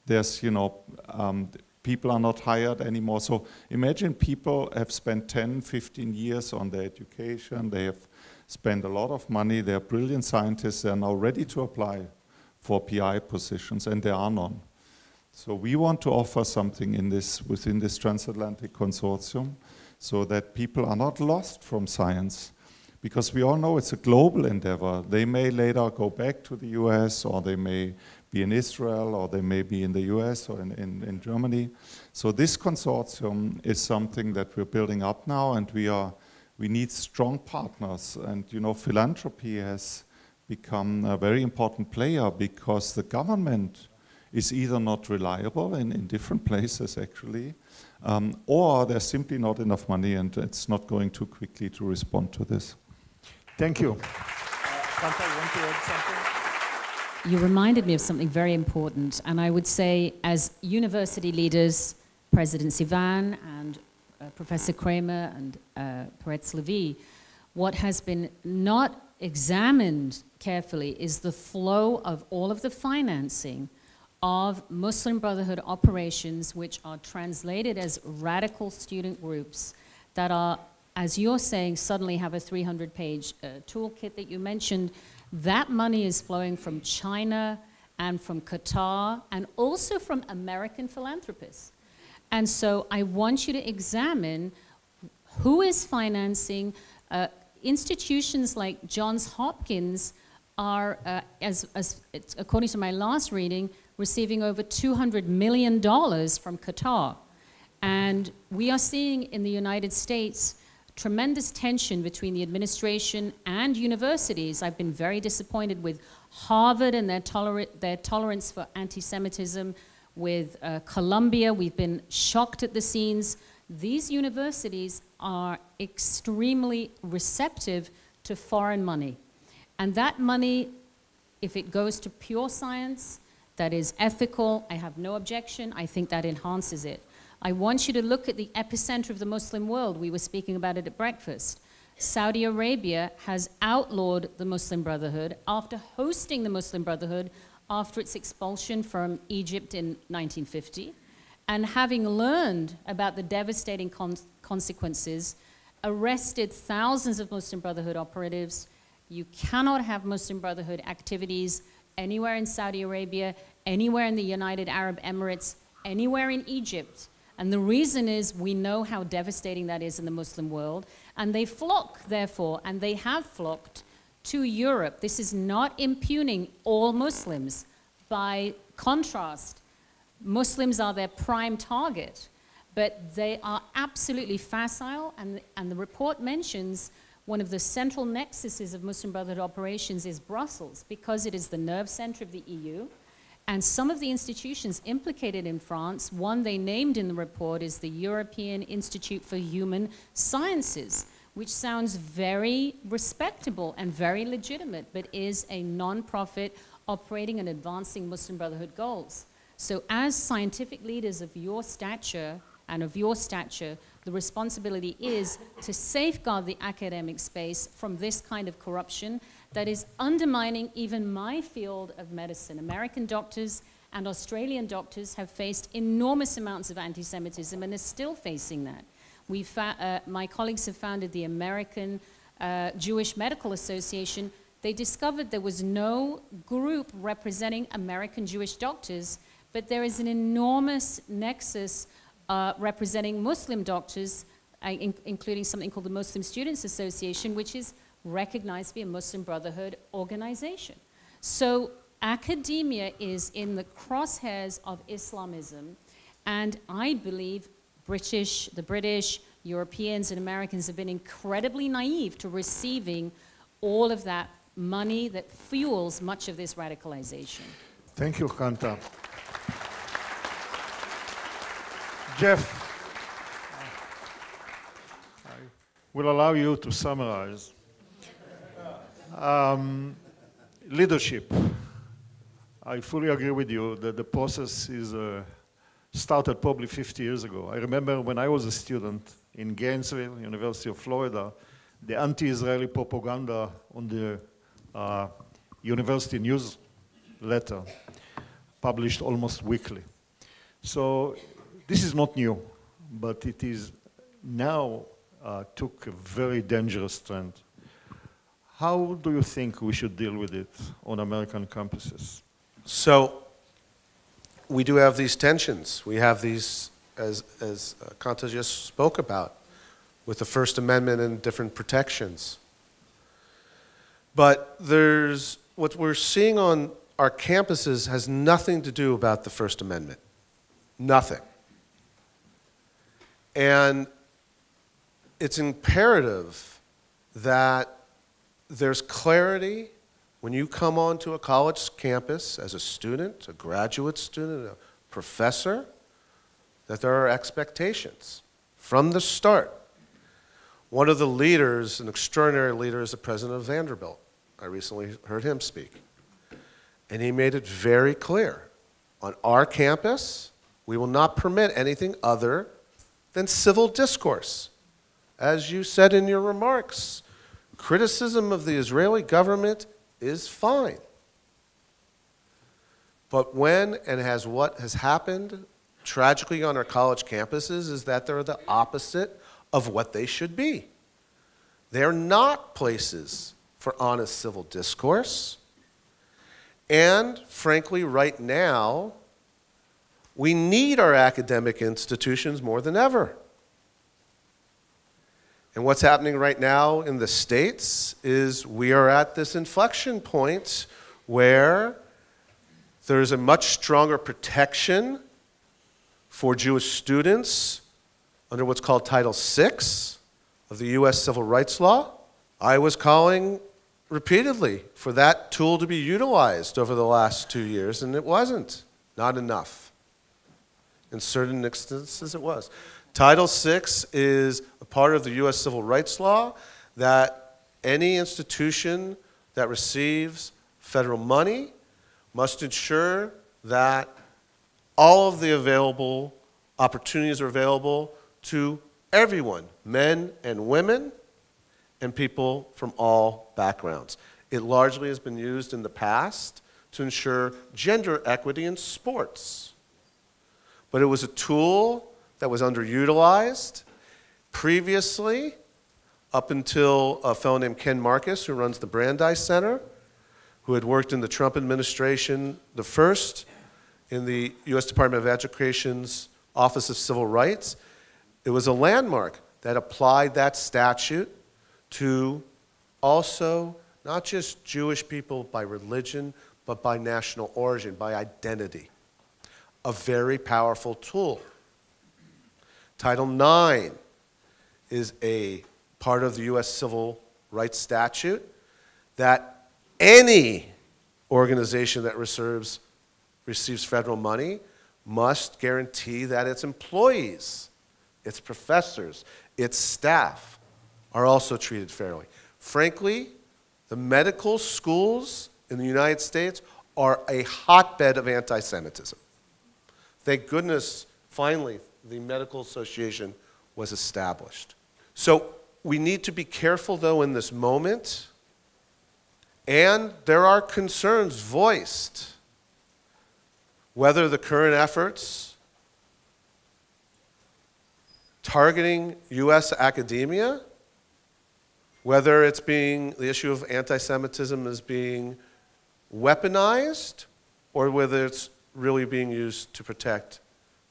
There's, people are not hired anymore. So imagine people have spent 10, 15 years on their education. They have spent a lot of money. They're brilliant scientists. They're now ready to apply for PI positions, and there are none. So we want to offer something within this transatlantic consortium so that people are not lost from science. Because we all know it's a global endeavor. They may later go back to the US, or they may be in Israel, or they may be in the US or in Germany. So this consortium is something that we're building up now, and we need strong partners. And philanthropy has become a very important player because the government is either not reliable in different places actually, or there's simply not enough money, and it's not going too quickly to respond to this. Thank you. Qanta, you want to add something? You reminded me of something very important, and I would say as university leaders, President Sivan and Professor Cramer and Peretz Levi, what has been not examined carefully is the flow of all of the financing of Muslim Brotherhood operations, which are translated as radical student groups that are, as you're saying, suddenly have a 300-page toolkit that you mentioned. That money is flowing from China and from Qatar and also from American philanthropists. And so I want you to examine who is financing. Institutions like Johns Hopkins are, according to my last reading, receiving over $200 million from Qatar. And we are seeing in the United States tremendous tension between the administration and universities. I've been very disappointed with Harvard and their tolerance for anti-Semitism. With Columbia, we've been shocked at the scenes. These universities are extremely receptive to foreign money. And that money, if it goes to pure science, that is ethical, I have no objection. I think that enhances it. I want you to look at the epicenter of the Muslim world. We were speaking about it at breakfast. Saudi Arabia has outlawed the Muslim Brotherhood after hosting the Muslim Brotherhood after its expulsion from Egypt in 1950, and having learned about the devastating consequences, arrested thousands of Muslim Brotherhood operatives. You cannot have Muslim Brotherhood activities anywhere in Saudi Arabia, anywhere in the United Arab Emirates, anywhere in Egypt. And the reason is we know how devastating that is in the Muslim world. And they flock, therefore, and they have flocked to Europe. This is not impugning all Muslims. By contrast, Muslims are their prime target, but they are absolutely facile, and the report mentions one of the central nexuses of Muslim Brotherhood operations is Brussels, because it is the nerve center of the EU. And some of the institutions implicated in France, one they named in the report is the European Institute for Human Sciences, which sounds very respectable and very legitimate, but is a non-profit operating and advancing Muslim Brotherhood goals. So as scientific leaders of your stature, the responsibility is to safeguard the academic space from this kind of corruption that is undermining even my field of medicine. American doctors and Australian doctors have faced enormous amounts of anti-Semitism and are still facing that. My colleagues have founded the American Jewish Medical Association they discovered there was no group representing American Jewish doctors, but there is an enormous nexus representing Muslim doctors, including something called the Muslim Students Association, which is recognized to be a Muslim Brotherhood organization. So academia is in the crosshairs of Islamism, and I believe the British, Europeans, and Americans have been incredibly naive to receiving all of that money that fuels much of this radicalization. Thank you, Qanta. Jeff, I will allow you to summarize. Leadership. I fully agree with you that the process is started probably 50 years ago. I remember when I was a student in Gainesville, University of Florida, the anti-Israeli propaganda on the university newsletter published almost weekly. So this is not new, but it is now took a very dangerous trend. How do you think we should deal with it on American campuses? So we do have these tensions. We have these, as Qanta just spoke about, with the First Amendment and different protections. But what we're seeing on our campuses has nothing to do about the First Amendment. Nothing. And it's imperative that there's clarity when you come onto a college campus as a student, a graduate student, a professor, that there are expectations from the start. One of the leaders, an extraordinary leader, is the president of Vanderbilt. I recently heard him speak. And he made it very clear. On our campus, we will not permit anything other than civil discourse. As you said in your remarks, criticism of the Israeli government is fine. But what has happened tragically on our college campuses is that they're the opposite of what they should be. They're not places for honest civil discourse. And frankly, right now, we need our academic institutions more than ever. And what's happening right now in the States is we are at this inflection point where there's a much stronger protection for Jewish students under what's called Title VI of the U.S. Civil Rights Law. I was calling repeatedly for that tool to be utilized over the last 2 years, and it wasn't. Not enough. In certain instances, it was. Title VI is a part of the U.S. Civil Rights Law that any institution that receives federal money must ensure that all of the available opportunities are available to everyone, men and women, and people from all backgrounds. It largely has been used in the past to ensure gender equity in sports. But it was a tool that was underutilized previously, up until a fellow named Ken Marcus, who runs the Brandeis Center, who had worked in the Trump administration, the first in the U.S. Department of Education's Office of Civil Rights. It was a landmark that applied that statute to also not just Jewish people by religion, but by national origin, by identity. A very powerful tool. Title IX is a part of the U.S. Civil Rights Statute that any organization that receives federal money must guarantee that its employees, its professors, its staff are also treated fairly. Frankly, the medical schools in the United States are a hotbed of anti-Semitism. Thank goodness, finally, the Medical Association was established. So we need to be careful, though, in this moment. And there are concerns voiced whether the current efforts targeting U.S. academia whether it's being, the issue of anti-Semitism is being weaponized, or whether it's really being used to protect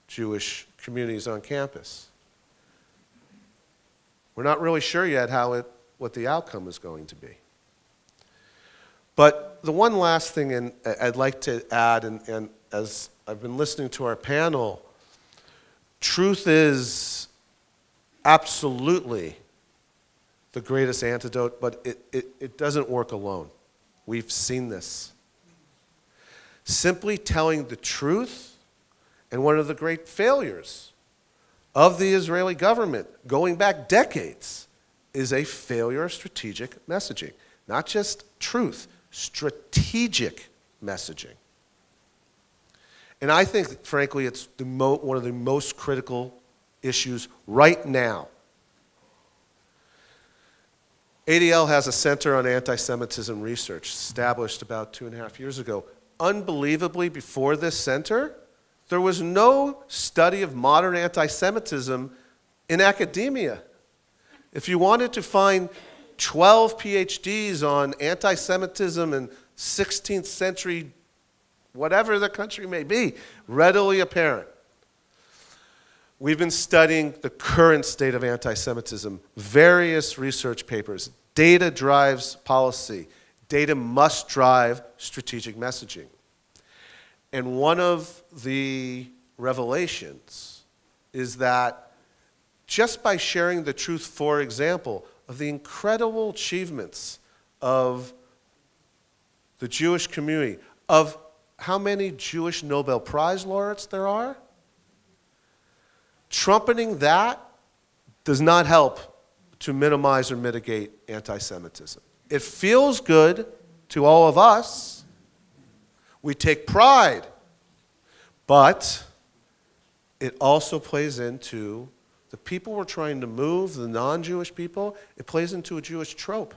Jewish communities on campus. We're not really sure yet what the outcome is going to be. But the one last thing I'd like to add, and as I've been listening to our panel, truth is absolutely the greatest antidote, but it doesn't work alone. We've seen this. Simply telling the truth, and one of the great failures of the Israeli government going back decades, is a failure of strategic messaging. Not just truth, strategic messaging. And I think, frankly, it's one of the most critical issues right now. ADL has a Center on Anti-Semitism Research established about 2.5 years ago. Unbelievably, before this center, there was no study of modern anti-Semitism in academia. If you wanted to find 12 PhDs on anti-Semitism in 16th century, whatever the country may be, readily apparent. We've been studying the current state of anti-Semitism, various research papers. Data drives policy. Data must drive strategic messaging. And one of the revelations is that just by sharing the truth, for example, of the incredible achievements of the Jewish community, of how many Jewish Nobel Prize laureates there are, trumpeting that does not help to minimize or mitigate anti-Semitism. It feels good to all of us. We take pride. But it also plays into the people we're trying to move, the non-Jewish people, it plays into a Jewish trope.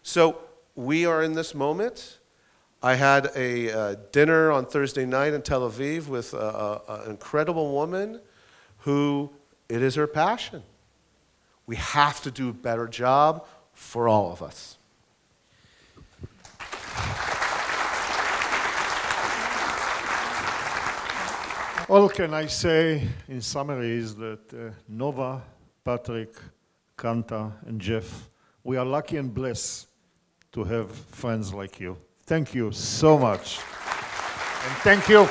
So we are in this moment. I had a dinner on Thursday night in Tel Aviv with an incredible woman who, it is her passion. We have to do a better job for all of us. All can I say in summary is that Nova, Patrick, Qanta, and Jeff, we are lucky and blessed to have friends like you. Thank you so much. And thank you.